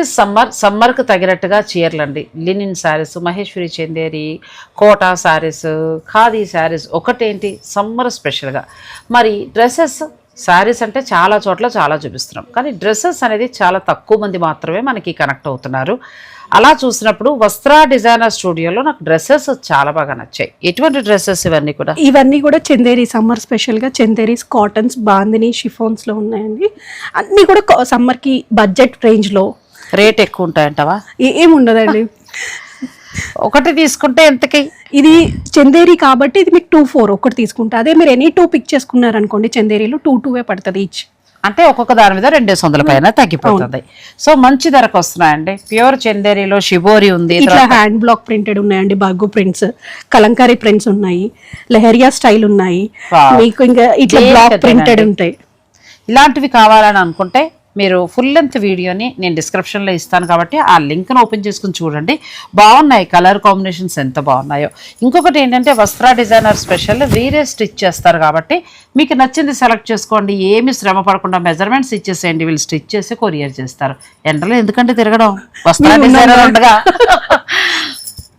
Is సమ్మర్కి తగినట్టుగా చీరలండి. లినిన్ శారీస్, మహేశ్వరి చందేరి, కోటా శారీస్, ఖాదీ శారీస్, ఒకటేంటి సమ్మర్ స్పెషల్గా. మరి డ్రెస్సెస్, శారీస్ అంటే చాలా చోట్ల చాలా చూపిస్తున్నాం, కానీ డ్రెస్సెస్ అనేది చాలా తక్కువ మంది మాత్రమే మనకి కనెక్ట్ అవుతున్నారు. అలా చూసినప్పుడు వస్త్ర డిజైనర్ స్టూడియోలో నాకు డ్రెస్సెస్ చాలా బాగా నచ్చాయి. ఎటువంటి డ్రెస్సెస్ ఇవన్నీ కూడా చందేరి సమ్మర్ స్పెషల్గా చందేరీస్, కాటన్స్, బాందిని, షిఫాన్స్లో ఉన్నాయండి. అన్నీ కూడా సమ్మర్కి బడ్జెట్ రేంజ్లో. రేట్ ఎక్కువ ఉంటాయంటవా? ఏముండదండి. ఒకటి తీసుకుంటే ఎంతకి? ఇది చందేరి కాబట్టి ఇది మీకు 2,400 ఒకటి తీసుకుంటే. అదే మీరు ఎనీ 2 పిక్ చేసుకున్నారనుకోండి చందేరిలో 2,200 పడుతుంది ఈచ్. అంటే ఒక్కొక్క దాని మీద 200 పైన తగ్గిపోతుంది. సో మంచి ధరకు వస్తున్నాయండి. ప్యూర్ చందేరిలో షిబోరి ఉంది, ఇట్లా హ్యాండ్ బ్లాక్ ప్రింటెడ్ ఉన్నాయండి, బగ్గు ప్రింట్స్, కలంకారీ ప్రింట్స్ ఉన్నాయి, లెహరియా స్టైల్ ఉన్నాయి, మీకు ఇంకా ఇట్లా బ్లాక్ ప్రింటెడ్ ఉంటాయి. ఇలాంటివి కావాలని అనుకుంటే మీరు ఫుల్ లెంత్ వీడియోని నేను డిస్క్రిప్షన్లో ఇస్తాను కాబట్టి ఆ లింక్ను ఓపెన్ చేసుకుని చూడండి. బాగున్నాయి, కలర్ కాంబినేషన్స్ ఎంత బాగున్నాయో. ఇంకొకటి ఏంటంటే వస్త్ర డిజైనర్ స్పెషల్ వీరే స్టిచ్ చేస్తారు కాబట్టి మీకు నచ్చింది సెలెక్ట్ చేసుకోండి. ఏమి శ్రమ పడకుండా మెజర్మెంట్స్ ఇచ్చేసేయండి, వీళ్ళు స్టిచ్ చేసి కొరియర్ చేస్తారు. ఎండలో ఎందుకంటే తిరగడం, వస్త్ర డిజైనర్ ఉండగా